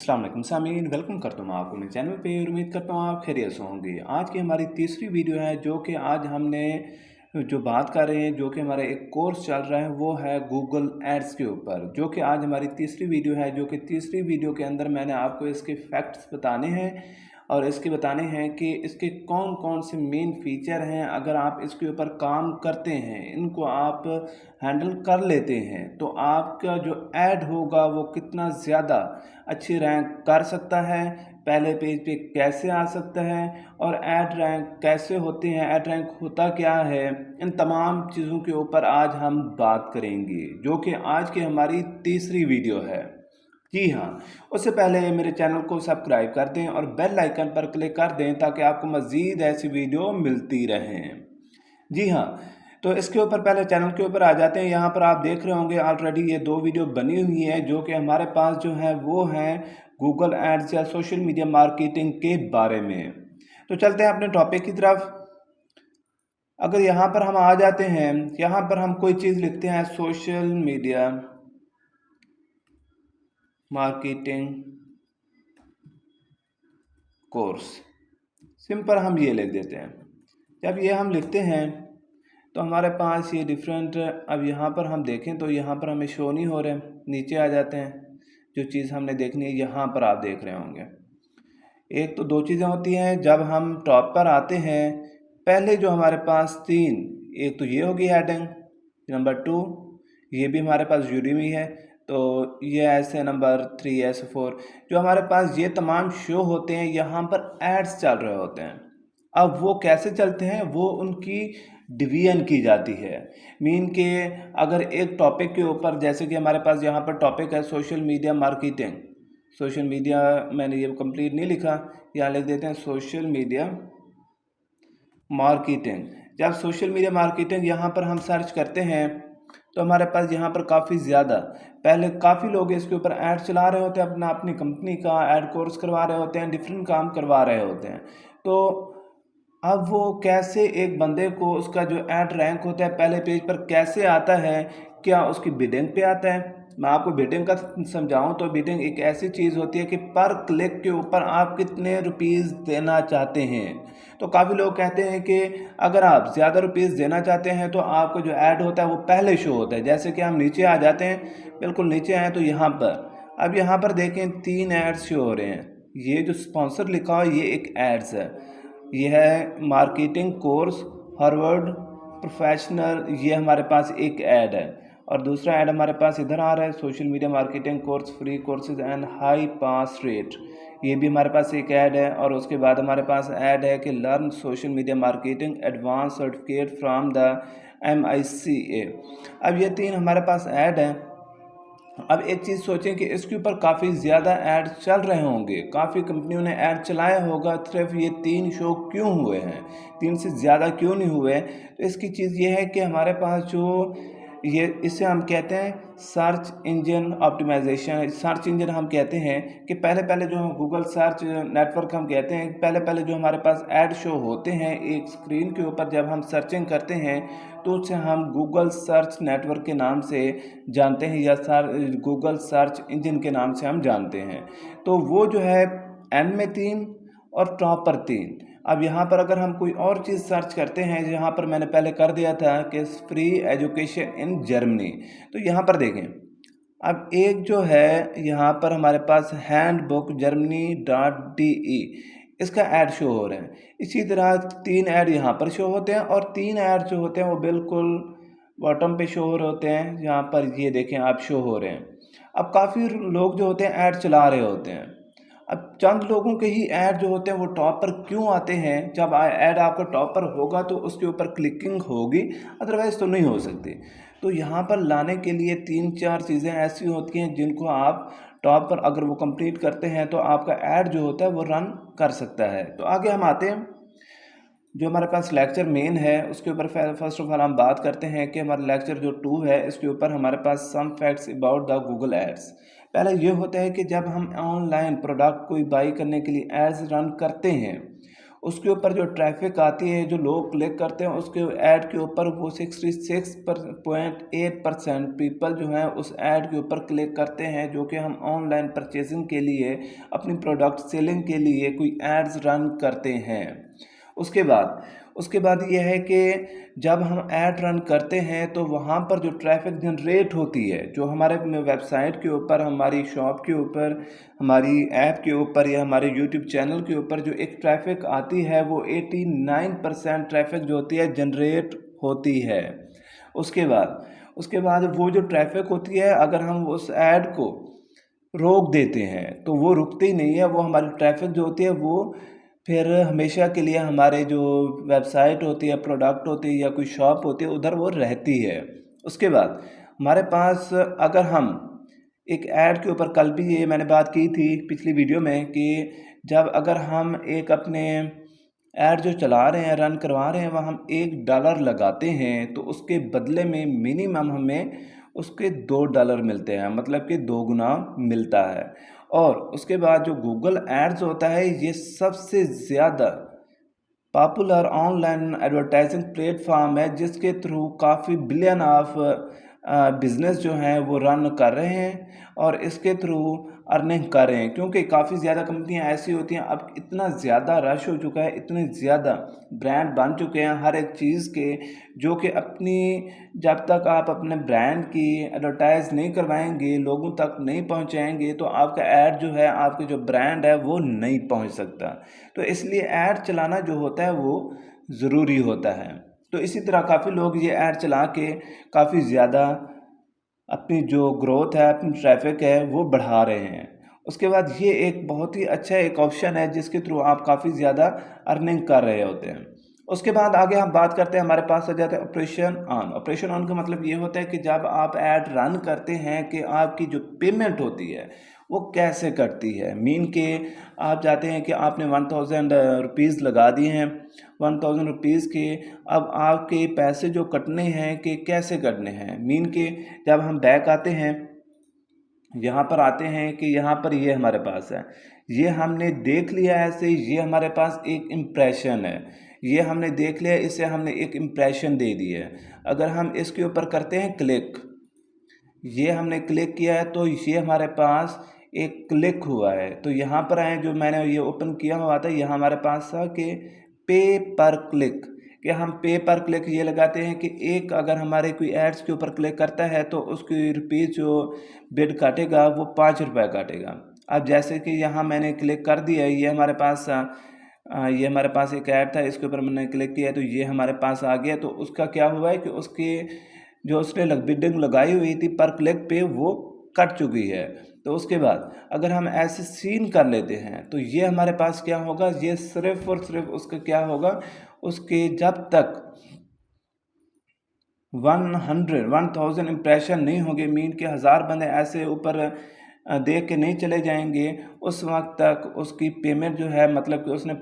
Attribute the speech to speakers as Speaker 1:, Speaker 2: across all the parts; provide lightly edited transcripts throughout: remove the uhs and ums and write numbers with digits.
Speaker 1: अस्सलाम वालेकुम सामीन, वेलकम करता हूँ आपको मेरे चैनल पे और उम्मीद करता हूँ आप खैरियत से होंगे। आज की हमारी तीसरी वीडियो है जो कि आज हमने जो बात कर रहे हैं, जो कि हमारा एक कोर्स चल रहा है वो है गूगल एड्स के ऊपर, जो कि आज हमारी तीसरी वीडियो है। जो कि तीसरी वीडियो के अंदर मैंने आपको इसके फैक्ट्स बताने हैं और इसके बताने हैं कि इसके कौन कौन से मेन फीचर हैं। अगर आप इसके ऊपर काम करते हैं, इनको आप हैंडल कर लेते हैं, तो आपका जो ऐड होगा वो कितना ज़्यादा अच्छी रैंक कर सकता है, पहले पेज पे कैसे आ सकता है और ऐड रैंक कैसे होते हैं, ऐड रैंक होता क्या है, इन तमाम चीज़ों के ऊपर आज हम बात करेंगे, जो कि आज की हमारी तीसरी वीडियो है। जी हाँ, उससे पहले मेरे चैनल को सब्सक्राइब कर दें और बेल आइकन पर क्लिक कर दें ताकि आपको मज़ीद ऐसी वीडियो मिलती रहें। जी हाँ, तो इसके ऊपर पहले चैनल के ऊपर आ जाते हैं। यहाँ पर आप देख रहे होंगे ऑलरेडी ये 2 वीडियो बनी हुई है, जो कि हमारे पास जो है वो हैं गूगल एड्स या सोशल मीडिया मार्केटिंग के बारे में। तो चलते हैं अपने टॉपिक की तरफ। अगर यहाँ पर हम आ जाते हैं, यहाँ पर हम कोई चीज़ लिखते हैं social media marketing course, simple हम ये लिख देते हैं। जब ये हम लिखते हैं तो हमारे पास ये डिफरेंट, अब यहाँ पर हम देखें तो यहाँ पर हमें शो नहीं हो रहे हैं, नीचे आ जाते हैं। जो चीज़ हमने देखनी है यहाँ पर आप देख रहे होंगे। एक तो दो चीज़ें होती हैं, जब हम टॉप पर आते हैं पहले जो हमारे पास तीन, एक तो ये होगी हेडिंग, नंबर 2 ये भी हमारे पास यूडीमी है, तो ये ऐसे नंबर 3 ऐसे 4 जो हमारे पास ये तमाम शो होते हैं, यहाँ पर एड्स चल रहे होते हैं। अब वो कैसे चलते हैं, वो उनकी डिवीजन की जाती है। मीन के अगर एक टॉपिक के ऊपर, जैसे कि हमारे पास यहाँ पर टॉपिक है social media marketing, social media, मैंने ये कंप्लीट नहीं लिखा, यहाँ लिख देते हैं सोशल मीडिया मार्केटिंग। जब सोशल मीडिया मार्केटिंग यहाँ पर हम सर्च करते हैं तो हमारे पास यहाँ पर काफ़ी ज़्यादा, पहले काफ़ी लोग इसके ऊपर ऐड चला रहे होते हैं, अपनी कंपनी का ऐड कोर्स करवा रहे होते हैं, डिफरेंट काम करवा रहे होते हैं। तो अब वो कैसे एक बंदे को उसका जो ऐड रैंक होता है पहले पेज पर कैसे आता है, क्या उसकी बिडिंग पे आता है। मैं आपको बिडिंग का समझाऊं तो बिडिंग एक ऐसी चीज़ होती है कि पर क्लिक के ऊपर आप कितने रुपीज़ देना चाहते हैं। तो काफ़ी लोग कहते हैं कि अगर आप ज़्यादा रुपीज़ देना चाहते हैं तो आपको जो ऐड होता है वो पहले शो होता है। जैसे कि हम नीचे आ जाते हैं, बिल्कुल नीचे आए तो यहाँ पर, अब यहाँ पर देखें 3 एड्स शो हो रहे हैं। ये जो स्पॉन्सर लिखा हुआ ये एक एड्स है, ये है मार्केटिंग कोर्स हार्वर्ड प्रोफेशनल, ये हमारे पास एक ऐड है। और दूसरा ऐड हमारे पास इधर आ रहा है social media marketing course free courses and high pass rate, ये भी हमारे पास एक ऐड है। और उसके बाद हमारे पास ऐड है कि learn social media marketing advance certificate from the MICA। अब ये 3 हमारे पास ऐड हैं। अब एक चीज़ सोचें कि इसके ऊपर काफ़ी ज़्यादा ऐड चल रहे होंगे, काफ़ी कंपनियों ने ऐड चलाया होगा, सिर्फ ये 3 शो क्यों हुए हैं, 3 से ज़्यादा क्यों नहीं हुए। तो इसकी चीज़ ये है कि हमारे पास जो ये, इसे हम कहते हैं search engine optimisation. Search engine हम कहते हैं कि पहले पहले जो गूगल सर्च नेटवर्क हम कहते हैं, पहले पहले जो हमारे पास ऐड शो होते हैं एक स्क्रीन के ऊपर, जब हम सर्चिंग करते हैं तो उसे हम गूगल सर्च नेटवर्क के नाम से जानते हैं या गूगल सर्च इंजन के नाम से हम जानते हैं। तो वो जो है एन में 3 और टॉप पर 3। अब यहाँ पर अगर हम कोई और चीज़ सर्च करते हैं, यहाँ पर मैंने पहले कर दिया था कि फ्री एजुकेशन इन जर्मनी, तो यहाँ पर देखें अब एक जो है यहाँ पर हमारे पास हैंडबुक germany.de, इसका ऐड शो हो रहे हैं। इसी तरह 3 ऐड यहाँ पर शो होते हैं और 3 ऐड जो होते हैं वो बिल्कुल बॉटम पे शो हो रहे होते हैं, यहाँ पर ये देखें आप शो हो रहे हैं। अब काफ़ी लोग जो होते हैं ऐड चला रहे होते हैं। अब चंद लोगों के ही ऐड जो होते हैं वो टॉप पर क्यों आते हैं। जब ऐड आपका टॉप पर होगा तो उसके ऊपर क्लिकिंग होगी, अदरवाइज़ तो नहीं हो सकती। तो यहाँ पर लाने के लिए 3-4 चीज़ें ऐसी होती हैं जिनको आप टॉप पर अगर वो कंप्लीट करते हैं तो आपका ऐड जो होता है वो रन कर सकता है। तो आगे हम आते हैं, जो हमारे पास लेक्चर मेन है उसके ऊपर फर्स्ट ऑफ ऑल हम बात करते हैं कि हमारा लेक्चर जो 2 है इसके ऊपर हमारे पास some facts about the Google ads. पहले ये होता है कि जब हम ऑनलाइन प्रोडक्ट कोई बाई करने के लिए एड्स रन करते हैं, उसके ऊपर जो ट्रैफिक आती है, जो लोग क्लिक करते हैं उसके ऐड के ऊपर, वो 66.8% पीपल जो हैं उस ऐड के ऊपर क्लिक करते हैं, जो कि हम ऑनलाइन परचेजिंग के लिए, अपनी प्रोडक्ट सेलिंग के लिए कोई एड्स रन करते हैं। उसके बाद यह है कि जब हम ऐड रन करते हैं तो वहाँ पर जो ट्रैफिक जनरेट होती है, जो हमारे वेबसाइट के ऊपर, हमारी शॉप के ऊपर, हमारी ऐप के ऊपर या हमारे यूट्यूब चैनल के ऊपर जो एक ट्रैफिक आती है, वो 89% ट्रैफिक जो होती है जनरेट होती है। उसके बाद वो जो ट्रैफिक होती है, अगर हम उस ऐड को रोक देते हैं तो वो रुकती ही नहीं है। वो हमारी ट्रैफिक जो होती है वो फिर हमेशा के लिए हमारे जो वेबसाइट होती है, प्रोडक्ट होती है या कोई शॉप होती है, उधर वो रहती है। उसके बाद हमारे पास, अगर हम एक ऐड के ऊपर, कल भी ये मैंने बात की थी पिछली वीडियो में, कि जब अगर हम एक अपने ऐड जो चला रहे हैं, रन करवा रहे हैं, वह हम $1 लगाते हैं तो उसके बदले में मिनिमम हमें उसके $2 मिलते हैं, मतलब कि 2 गुना मिलता है। और उसके बाद जो गूगल एड्स होता है, ये सबसे ज़्यादा पॉपुलर ऑनलाइन एडवर्टाइजिंग प्लेटफॉर्म है, जिसके थ्रू काफ़ी बिलियन ऑफ बिज़नेस जो हैं वो रन कर रहे हैं और इसके थ्रू अर्निंग कर रहे हैं। क्योंकि काफ़ी ज़्यादा कंपनियां ऐसी होती हैं, अब इतना ज़्यादा रश हो चुका है, इतने ज़्यादा ब्रांड बन चुके हैं हर एक चीज़ के, जो कि जब तक आप अपने ब्रांड की एडवर्टाइज़ नहीं करवाएंगे, लोगों तक नहीं पहुंचाएंगे, तो आपका ऐड जो है, आपके जो ब्रांड है, वो नहीं पहुंच सकता। तो इसलिए ऐड चलाना जो होता है वो ज़रूरी होता है। तो इसी तरह काफ़ी लोग ये ऐड चला के काफ़ी ज़्यादा अपनी जो ग्रोथ है, अपनी ट्रैफिक है, वो बढ़ा रहे हैं। उसके बाद ये एक बहुत ही अच्छा एक ऑप्शन है, जिसके थ्रू आप काफ़ी ज़्यादा अर्निंग कर रहे होते हैं। उसके बाद आगे हम बात करते हैं, हमारे पास आ जाता है ऑपरेशन ऑन। ऑपरेशन ऑन का मतलब ये होता है कि जब आप ऐड रन करते हैं कि आपकी जो पेमेंट होती है वो कैसे कटती है। मीन के आप जाते हैं कि आपने 1000 रुपीज़ लगा दिए हैं, 1000 रुपीज़ के अब आपके पैसे जो कटने हैं कि कैसे कटने हैं। मीन के जब हम बैक आते हैं, यहाँ पर आते हैं कि यहाँ पर ये हमारे पास है, ये हमने देख लिया ऐसे, ये हमारे पास एक इम्प्रेशन है, ये हमने देख लिया, इसे हमने एक इम्प्रेशन दे दी है। अगर हम इसके ऊपर करते हैं क्लिक, ये हमने क्लिक किया है तो ये हमारे पास एक क्लिक हुआ है। तो यहाँ पर आए, जो मैंने ये ओपन किया हुआ था, यहाँ हमारे पास था कि पे पर क्लिक, कि हम पे पर क्लिक ये लगाते हैं कि एक अगर हमारे कोई एड्स के ऊपर क्लिक करता है तो उसकी रुपीज़ जो बिड काटेगा वो ₹5 काटेगा। अब जैसे कि यहाँ मैंने क्लिक कर दिया, ये हमारे पास एक ऐड था, इसके ऊपर मैंने क्लिक किया तो ये हमारे पास आ गया। तो उसका क्या हुआ है कि उसके जो उसने बिडिंग लगाई हुई थी पर क्लिक पे, वो कट चुकी है। तो उसके बाद अगर हम ऐसे सीन कर लेते हैं तो ये हमारे पास क्या होगा, ये सिर्फ और सिर्फ उसका क्या होगा, उसके जब तक 1000 इम्प्रेशन नहीं होंगे, मीन के 1000 बंदे ऐसे ऊपर देख के नहीं चले जाएंगे, उस वक्त तक उसकी पेमेंट जो है, मतलब कि उसने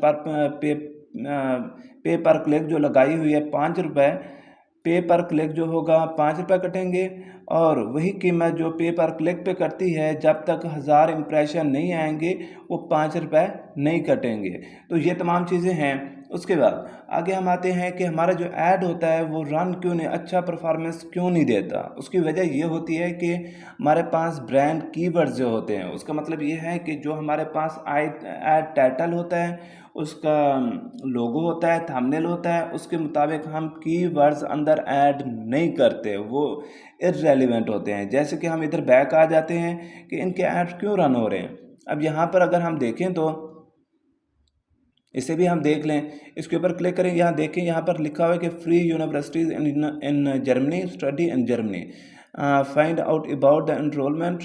Speaker 1: पे पर क्लिक जो लगाई हुई है ₹5, पे पर क्लिक जो होगा ₹5 कटेंगे। और वही कीमत जो पे पर क्लिक पे करती है, जब तक 1000 इम्प्रेशन नहीं आएंगे वो ₹5 नहीं कटेंगे। तो ये तमाम चीज़ें हैं। उसके बाद आगे हम आते हैं कि हमारा जो ऐड होता है वो रन क्यों नहीं, अच्छा परफॉर्मेंस क्यों नहीं देता। उसकी वजह ये होती है कि हमारे पास ब्रांड कीवर्ड्स जो होते हैं, उसका मतलब ये है कि जो हमारे पास ऐड टाइटल होता है, उसका लोगो होता है, थंबनेल होता है, उसके मुताबिक हम कीवर्ड्स अंदर ऐड नहीं करते, वो इररेलेवेंट होते हैं। जैसे कि हम इधर बैक आ जाते हैं कि इनके ऐड क्यों रन हो रहे हैं। अब यहाँ पर अगर हम देखें तो इसे भी हम देख लें, इसके ऊपर क्लिक करें, यहाँ देखें, यहाँ पर लिखा हुआ है कि free universities in Germany, study in Germany, find out about the enrolment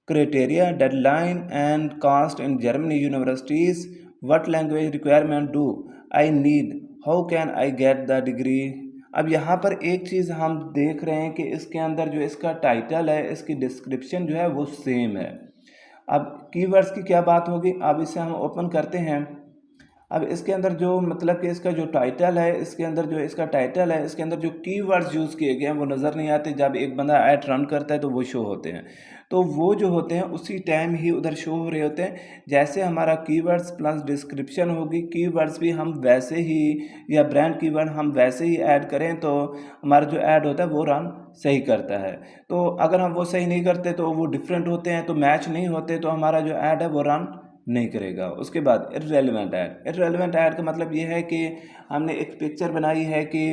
Speaker 1: criteria, deadline and cost in Germany universities, what language requirement do I need, how can I get the degree. अब यहाँ पर एक चीज़ हम देख रहे हैं कि इसके अंदर जो इसका टाइटल है, इसकी डिस्क्रिप्शन जो है वो सेम है। अब कीवर्ड्स की क्या बात होगी, अब इसे हम ओपन करते हैं। अब इसके अंदर जो मतलब कि इसका जो टाइटल है, इसके अंदर जो इसका टाइटल है, इसके अंदर जो कीवर्ड्स यूज़ किए गए हैं वो नज़र नहीं आते। जब एक बंदा ऐड रन करता है तो वो शो होते हैं, तो वो जो होते हैं उसी टाइम ही उधर शो हो रहे होते हैं। जैसे हमारा कीवर्ड्स प्लस डिस्क्रिप्शन होगी, कीवर्ड्स भी हम वैसे ही या ब्रांड कीवर्ड हम वैसे ही ऐड करें तो हमारा जो ऐड होता है वो रन सही करता है। तो अगर हम वो सही नहीं करते तो वो डिफरेंट होते हैं, तो मैच नहीं होते, तो हमारा जो ऐड है वो रन नहीं करेगा। उसके बाद इर्रेलेवेंट ऐड। इर्रेलेवेंट ऐड का मतलब ये है कि हमने एक पिक्चर बनाई है कि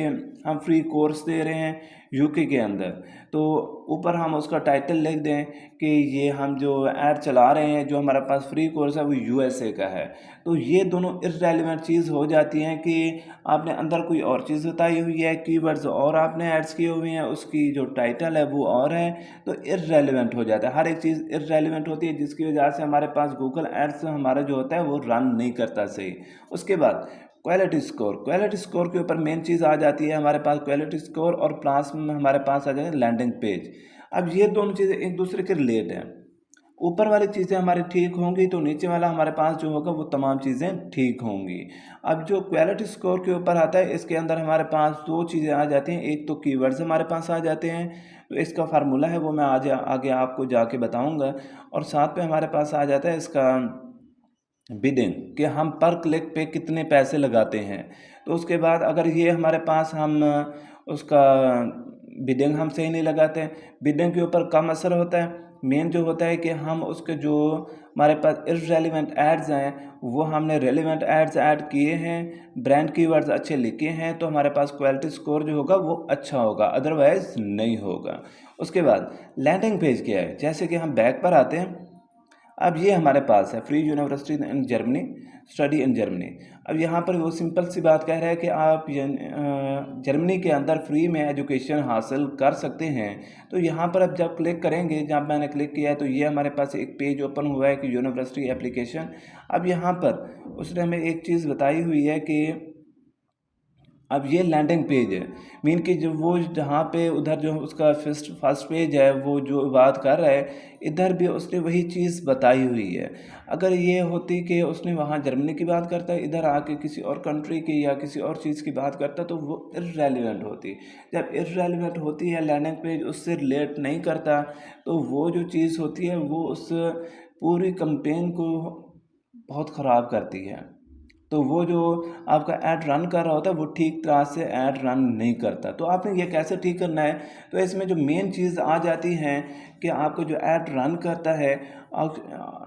Speaker 1: हम फ्री कोर्स दे रहे हैं यूके के अंदर, तो ऊपर हम उसका टाइटल लिख दें कि ये हम जो ऐड चला रहे हैं, जो हमारे पास फ्री कोर्स है वो यूएसए का है। तो ये दोनों इर्रेलेवेंट चीज़ हो जाती हैं कि आपने अंदर कोई और चीज़ बताई हुई है, कीवर्ड्स और आपने ऐड्स किए हुए हैं, उसकी जो टाइटल है वो और है, तो इर्रेलेवेंट हो जाता है। हर एक चीज़ इर्रेलेवेंट होती है, जिसकी वजह से हमारे पास गूगल एड्स हमारा जो होता है वो रन नहीं करता सही। उसके बाद क्वालिटी स्कोर। क्वालिटी स्कोर के ऊपर मेन चीज़ आ जाती है हमारे पास क्वालिटी स्कोर, और प्लस में हमारे पास आ जाएगा लैंडिंग पेज। अब ये दोनों चीज़ें एक दूसरे के रिलेट हैं। ऊपर वाली चीज़ें हमारी ठीक होंगी तो नीचे वाला हमारे पास जो होगा वो तमाम चीज़ें ठीक होंगी। अब जो क्वालिटी स्कोर के ऊपर आता है, इसके अंदर हमारे पास दो चीज़ें आ जाती हैं। एक तो कीवर्ड्स हमारे पास आ जाते हैं, तो इसका फार्मूला है वो मैं आज आगे आपको जाके बताऊंगा, और साथ में हमारे पास आ जाता है इसका बिडिंग, कि हम पर क्लिक पे कितने पैसे लगाते हैं। तो उसके बाद अगर ये हमारे पास हम उसका बिडिंग हम सही नहीं लगाते, बिडिंग के ऊपर कम असर होता है। मेन जो होता है कि हम उसके जो हमारे पास इर्रेलेवेंट एड्स हैं वो हमने रेलेवेंट एड्स ऐड किए हैं, ब्रांड कीवर्ड्स अच्छे लिखे हैं, तो हमारे पास क्वालिटी स्कोर जो होगा वो अच्छा होगा, अदरवाइज नहीं होगा। उसके बाद लैंडिंग पेज क्या है, जैसे कि हम बैक पर आते हैं। अब ये हमारे पास है free university in Germany, study in Germany. अब यहाँ पर वो सिंपल सी बात कह रहा है कि आप जर्मनी के अंदर फ्री में एजुकेशन हासिल कर सकते हैं। तो यहाँ पर अब जब क्लिक करेंगे, जब मैंने क्लिक किया है तो ये हमारे पास एक पेज ओपन हुआ है कि यूनिवर्सिटी एप्लीकेशन। अब यहाँ पर उसने हमें एक चीज़ बताई हुई है कि अब ये लैंडिंग पेज है, मीन कि जो वो जहाँ पे उधर जो उसका फर्स्ट पेज है वो जो बात कर रहा है, इधर भी उसने वही चीज़ बताई हुई है। अगर ये होती कि उसने वहाँ जर्मनी की बात करता है, इधर आके किसी और कंट्री की या किसी और चीज़ की बात करता, तो वो इर्रेलेवेंट होती। जब इर्रेलेवेंट होती है, लैंडिंग पेज उससे रिलेट नहीं करता, तो वो जो चीज़ होती है वो उस पूरी कैंपेन को बहुत ख़राब करती है। तो वो जो आपका ऐड रन कर रहा होता है वो ठीक तरह से ऐड रन नहीं करता। तो आपने ये कैसे ठीक करना है, तो इसमें जो मेन चीज़ आ जाती है कि आपको जो ऐड रन करता है,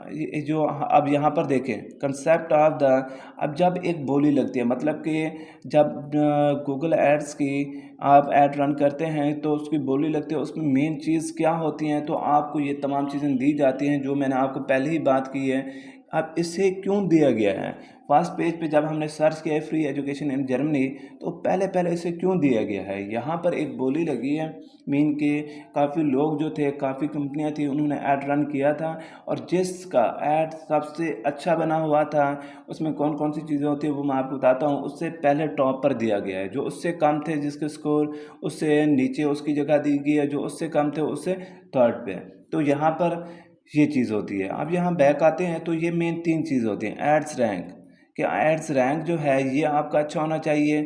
Speaker 1: ये जो अब यहाँ पर देखें कंसेप्ट ऑफ द, अब जब एक बोली लगती है, मतलब कि जब गूगल एड्स की आप ऐड रन करते हैं तो उसकी बोली लगती है, उसमें मेन चीज़ क्या होती हैं, तो आपको ये तमाम चीज़ें दी जाती हैं जो मैंने आपको पहले ही बात की है। अब इसे क्यों दिया गया है, फर्स्ट पेज पे जब हमने सर्च किया है फ्री एजुकेशन इन जर्मनी, तो पहले पहले इसे क्यों दिया गया है, यहाँ पर एक बोली लगी है, मीन के काफ़ी लोग जो थे, काफ़ी कंपनियां थी, उन्होंने ऐड रन किया था, और जिसका ऐड सबसे अच्छा बना हुआ था, उसमें कौन कौन सी चीज़ें होती है वो मैं आपको बताता हूँ, उससे पहले टॉप पर दिया गया है। जो उससे कम थे जिसके स्कोर, उससे नीचे उसकी जगह दी गई है, जो उससे कम थे उससे थर्ड पे। तो यहाँ पर ये चीज़ होती है। अब यहाँ बैक आते हैं तो ये मेन तीन चीज़ होती हैं। एड्स रैंक, कि एड्स रैंक जो है ये आपका अच्छा होना चाहिए।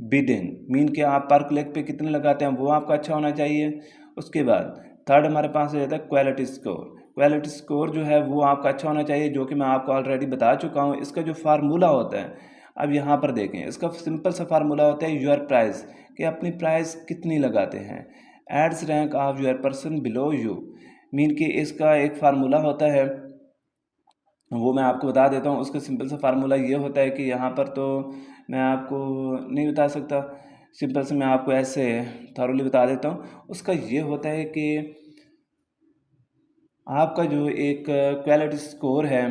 Speaker 1: बिडिंग, मीन कि आप पर क्लिक पे कितने लगाते हैं वो आपका अच्छा होना चाहिए। उसके बाद थर्ड हमारे पास आ जाता है क्वालिटी स्कोर। क्वालिटी स्कोर जो है वो आपका अच्छा होना चाहिए, जो कि मैं आपको ऑलरेडी बता चुका हूँ। इसका जो फार्मूला होता है, अब यहाँ पर देखें, इसका सिंपल सा फार्मूला होता है योर प्राइस, कि अपनी प्राइस कितनी लगाते हैं। Ads rank of your person below you, mean कि इसका एक फार्मूला होता है, वो मैं आपको बता देता हूँ। उसका सिंपल सा फार्मूला ये होता है कि यहाँ पर तो मैं आपको नहीं बता सकता, सिंपल से मैं आपको ऐसे थॉरली बता देता हूँ। उसका ये होता है कि आपका जो एक क्वालिटी स्कोर है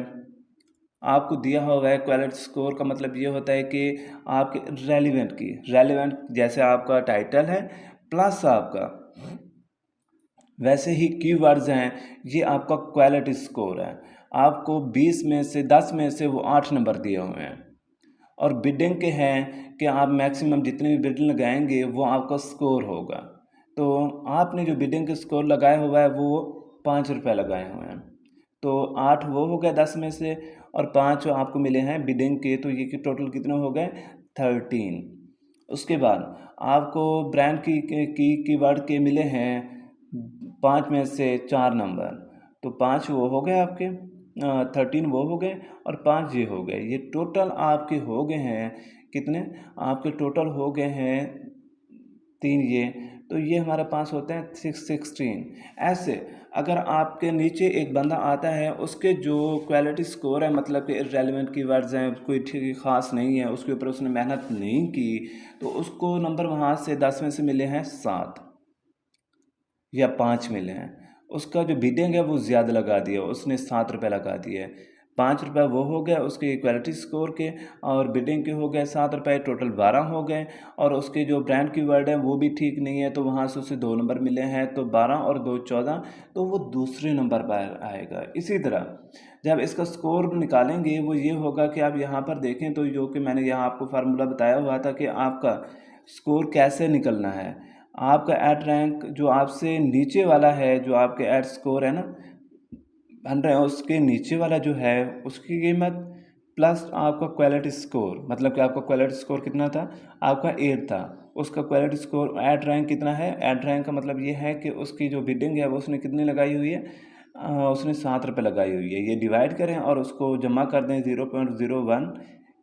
Speaker 1: आपको दिया हुआ है, क्वालिटी स्कोर का मतलब ये होता है कि आपके रेलिवेंट जैसे आपका टाइटल है प्लस आपका वैसे ही कीवर्ड्स हैं, ये आपका क्वालिटी स्कोर है। आपको 20 में से 10 में से वो 8 नंबर दिए हुए हैं। और बिडिंग के हैं कि आप मैक्सिमम जितने भी बिडिंग लगाएंगे वो आपका स्कोर होगा। तो आपने जो बिडिंग का स्कोर लगाया हुआ है वो 5 रुपये लगाए हुए हैं। तो 8 वो हो गए 10 में से, और 5 आपको मिले हैं बिडिंग के, तो ये टोटल कितने हो गए 13। उसके बाद आपको ब्रांड कीवर्ड के मिले हैं 5 में से 4 नंबर, तो 5 वो हो गए आपके, 13 वो हो गए और 5 ये हो गए। ये टोटल आपके हो गए हैं कितने, आपके टोटल हो गए हैं 3 ये, तो ये हमारे पास होते हैं 16। ऐसे अगर आपके नीचे एक बंदा आता है, उसके जो क्वालिटी स्कोर है, मतलब कि इररेलेवेंट कीवर्ड्स हैं, कोई ठीक ख़ास नहीं है, उसके ऊपर उसने मेहनत नहीं की, तो उसको नंबर वहाँ से 10 में से मिले हैं 7 या 5 मिले हैं। उसका जो बिडिंग है वो ज़्यादा लगा दिया, उसने 7 रुपये लगा दिए, 5 रुपये वो हो गए उसके क्वालिटी स्कोर के, और बिडिंग के हो गए 7 रुपये, टोटल 12 हो गए। और उसके जो ब्रांड कीवर्ड है वो भी ठीक नहीं है, तो वहाँ से उसे 2 नंबर मिले हैं, तो 12 और 2 14, तो वो दूसरे नंबर पर आएगा। इसी तरह जब इसका स्कोर निकालेंगे वो ये होगा कि आप यहाँ पर देखें, तो जो कि मैंने यहाँ आपको फार्मूला बताया हुआ था कि आपका स्कोर कैसे निकलना है। आपका ऐड रैंक जो आपसे नीचे वाला है, जो आपके ऐड स्कोर है ना बन रहे हैं, उसके नीचे वाला जो है उसकी कीमत प्लस आपका क्वालिटी स्कोर, मतलब कि आपका क्वालिटी स्कोर कितना था, आपका 8 था, उसका क्वालिटी स्कोर ऐड रैंक कितना है, ऐड रैंक का मतलब ये है कि उसकी जो बिडिंग है वो उसने कितनी लगाई हुई है, उसने 7 रुपये लगाई हुई है। ये डिवाइड करें और उसको जमा कर दें 0.01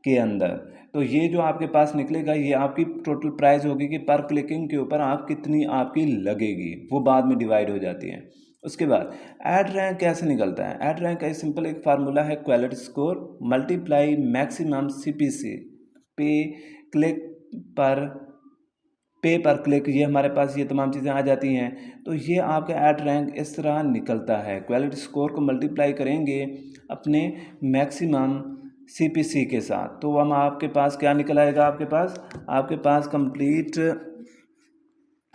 Speaker 1: के अंदर, तो ये जो आपके पास निकलेगा ये आपकी टोटल प्राइस होगी कि पर क्लिकिंग के ऊपर आप कितनी आपकी लगेगी, वो बाद में डिवाइड हो जाती है। उसके बाद ऐड रैंक कैसे निकलता है, ऐड रैंक का सिंपल एक फार्मूला है, quality score multiply maximum CPC, पे क्लिक पर पे पर क्लिक, ये हमारे पास ये तमाम चीज़ें आ जाती हैं। तो ये आपका ऐड रैंक इस तरह निकलता है, क्वालिटी स्कोर को मल्टीप्लाई करेंगे अपने मैक्सिमम CPC के साथ, तो हम आपके पास क्या निकल आएगा, आपके पास कंप्लीट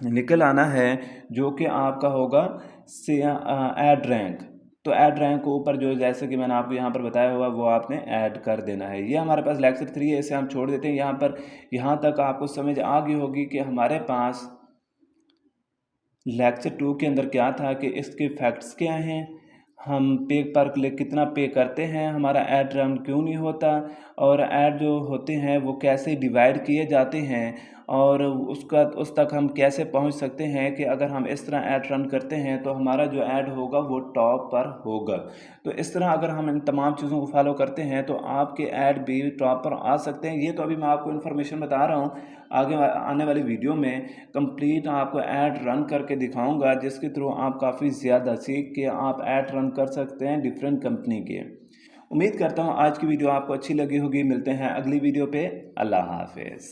Speaker 1: निकल आना है, जो कि आपका होगा से ऐड रैंक। तो ऐड रैंक को ऊपर जो जैसे कि मैंने आपको यहाँ पर बताया हुआ वो आपने ऐड कर देना है। ये हमारे पास लेक्चर 3 है, इसे हम छोड़ देते हैं यहाँ पर। यहाँ तक आपको समझ आ गई होगी कि हमारे पास लेक्चर 2 के अंदर क्या था, कि इसके फैक्ट्स क्या हैं, हम पे पर क्लिक कितना पे करते हैं, हमारा ऐड रन क्यों नहीं होता, और ऐड जो होते हैं वो कैसे डिवाइड किए जाते हैं, और उस तक हम कैसे पहुंच सकते हैं कि अगर हम इस तरह ऐड रन करते हैं तो हमारा जो ऐड होगा वो टॉप पर होगा। तो इस तरह अगर हम इन तमाम चीज़ों को फॉलो करते हैं तो आपके ऐड भी टॉप पर आ सकते हैं। ये तो अभी मैं आपको इन्फॉर्मेशन बता रहा हूँ, आगे आने वाली वीडियो में कंप्लीट आपको ऐड रन करके दिखाऊंगा, जिसके थ्रू आप काफ़ी ज़्यादा सीख के आप ऐड रन कर सकते हैं डिफरेंट कंपनी के। उम्मीद करता हूँ आज की वीडियो आपको अच्छी लगी होगी। मिलते हैं अगली वीडियो पे। अल्लाह हाफिज़।